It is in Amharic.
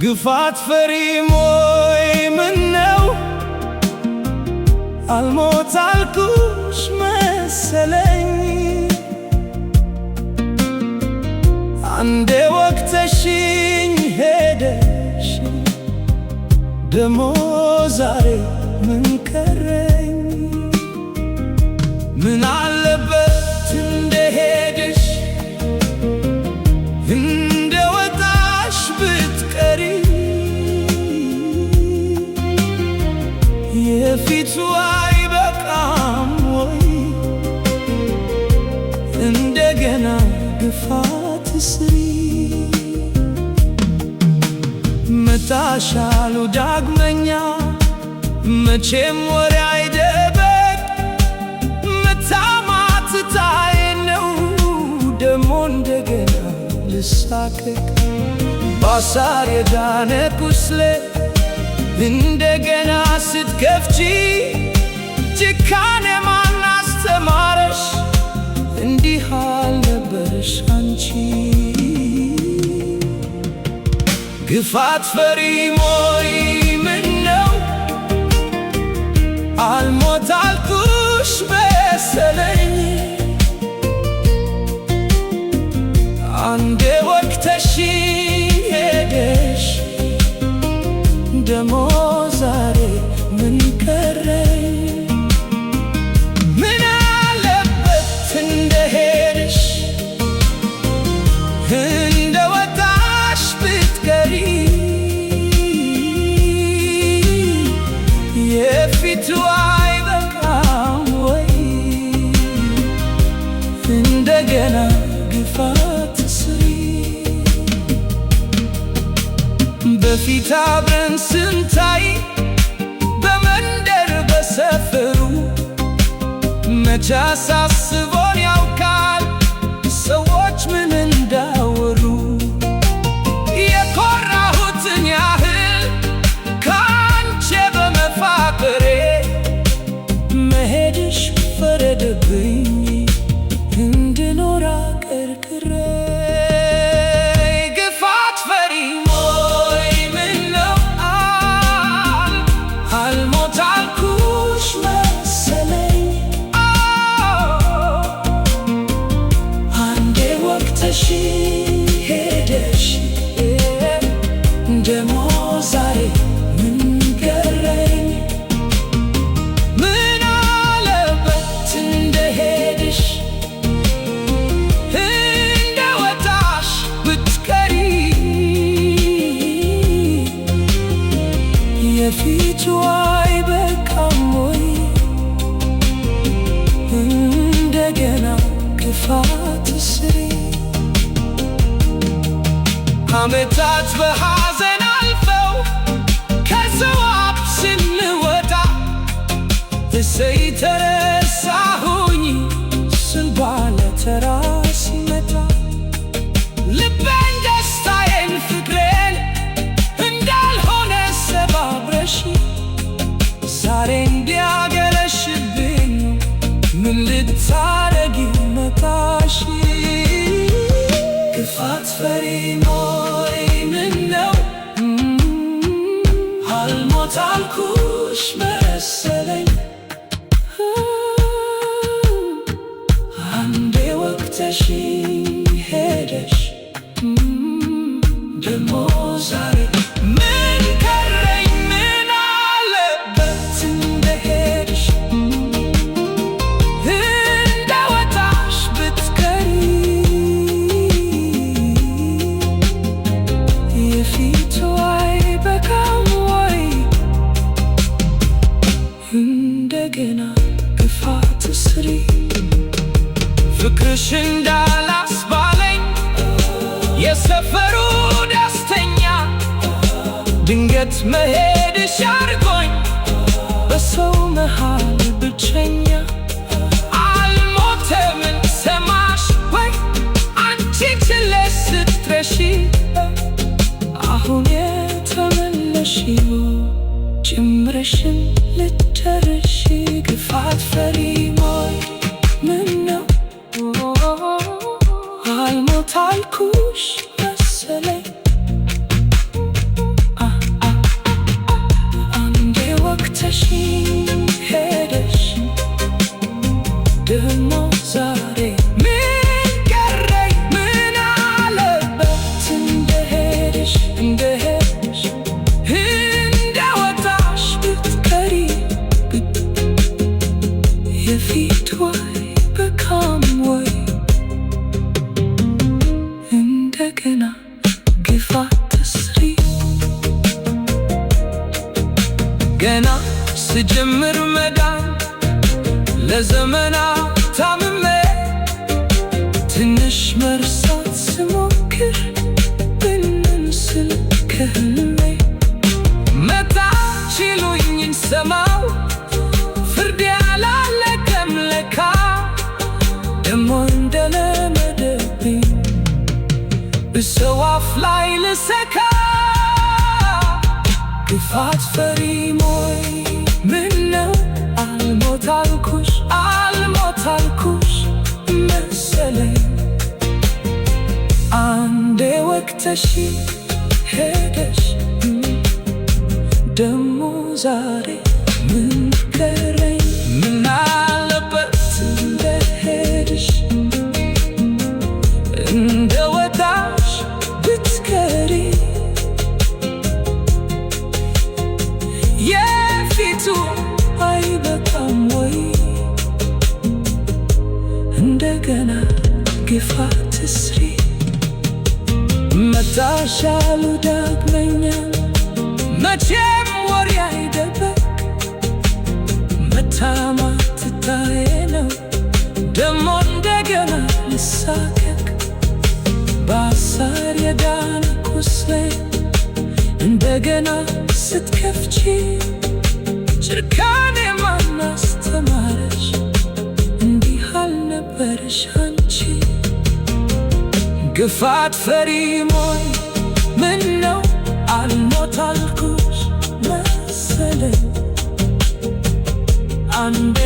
ግፋት ፈሪም ወይ ምነው አልሞት አልኩሽ መሰለኝ አንዴ ወቅተሽኝ ሄደሽ ደሞ ዛሬ ምን ቀረኝ ምን አለበት እንደሄድሽ እንደወጣሽ ብትቀሪ የፊቱ አይበቃም ወይ እንደገና ግፋት ስሪ መታሻሉ ዳግመኛ መቼም ወሬ አይደበቅ መታማትታዬ ነው ደሞ እንደገና ልሳቀቅ ባሳር የዳነ ቁስሌ እንደገና ስትከፍቺ ጭካኔ ማን አስተማረሽ እንዲህ አልነበረሽ አንቺ ግፋት ፈሪም ወይ ምነው አልሞት አልኩሽ መሰለኝ አንዴ ወቅተሽኝ ሄደሽ ደሞ ዛሬ ምን ቀረኝ ምን አለበት እንደሄድሽ እንደወጣሽ ብትቀሪ የፊቱ አይበቃም ወይ እንደገና ግፋት ስሪ በፊት አብረን ስንታይ በመንደር በሰፈሩ መቼ አሳስቦን ያውቃል ሰዎች ምን እንዳወሩ የኮራሁትን ያህል ካንቺ በመፋቀሬ መሄድሽ ፈረደብኝ እንድኖር አቀርቅሬ ግፋት ፈሪም ወይ ምነው አልሞት አልኩሽ መሰለኝ አንዴ ወቅተሽኝ ሄደሽ ደሞ ዛሬ ምን ቀረኝ ምን አለበት እንደሄድሽ እንደወጣሽ ብትቀሪ የፊቱ አይበቃም ወይ እንደገና ግፋት ስሪ ዓመታት በሐዘን አልፈው ከዘዋብ ስንወጣ እሰይ ተረሳሁኝ ስል ባለ ተራ ሲመጣ ልቤን ደስታዬን ፍቅሬን እንዳልሆነ ሰባብረሽ ዛሬ እንዲያገረሽብኝ ምን ልታረጊ መጣሽ ግፋት ፈሪም ወይ ምነው አልሞት አልኩሽ መሰለኝ አንዴ ወቅተሽኝ ሄደሽ ደሞ ዛሬ ምን ቀረኝ ምን አለበት እንደሄድሽ እንደወጣሽ ብትቀሪ የፊቱ አይበቃም ወይ እንደገና ግፋት ስሪ ፍቅርሽ እንዳላስባለኝ የሰፈሩ ደስተኛ ድንገት መሄድሽ አድርጎኝ በሰው መሃል ብቸኛ አልሞተምን ሰማሽ ወይ አንቺ ችለሽ ስትረሺ አሁን የተመለሽው ጅምርሽን ልትጨርሺ ግፋት ፈሪም ወይ ምነው አልሞት አልኩሽ መሰለኝ አንዴ ወቅተሽኝ ሄደሽ ደግሞ ዛሬ ምን ቀረኝ ምን አለበት እንደሄድሽ እንደወጣሽ ብትቀሪ የፊት ወይ በካም ወይ እንደገና ግፋት ትስሪ ገና ስጀምር መዳን ለዘመናት ታምሜ ትንሽ መርሳት ስሞክር ብንን ስል ከህልሜ መጣ ችሉኝን ሰማው ፍርድ ያላለቀም ለካ ደሞ እንደለመደብኝ በሰው አፍ ላይ ልሰካ ግፋት ፈሪም ወይ ምነው አልሞት አልኩሽ መሰለኝ አንዴ ወቅተሽኝ ሄደሽ ደሞ ዛሬ ምን ቀረኝ ምን አለበት እንደሄድሽ እንደወጣሽ ብትቀሪ የፊቱ አይበቃም ወይ እንደገና ግፋት ትስሪ መጣሽ አሉ ዳግመኛ መቼም ወሬ አይደበቅ መታማት ትታዬ ነው ደሞ እንደገና ልሳቀቅ በአሳር የዳነ ቁስሌን እንደገና ስትከፍቺ ጭካኔ ማን አስተማረሽ እንዲህ አልነበረሽ አንቺ ግፋት ፈሪም ወይ ምነው አልሞት አልኩሽ መሰለኝ አንዴ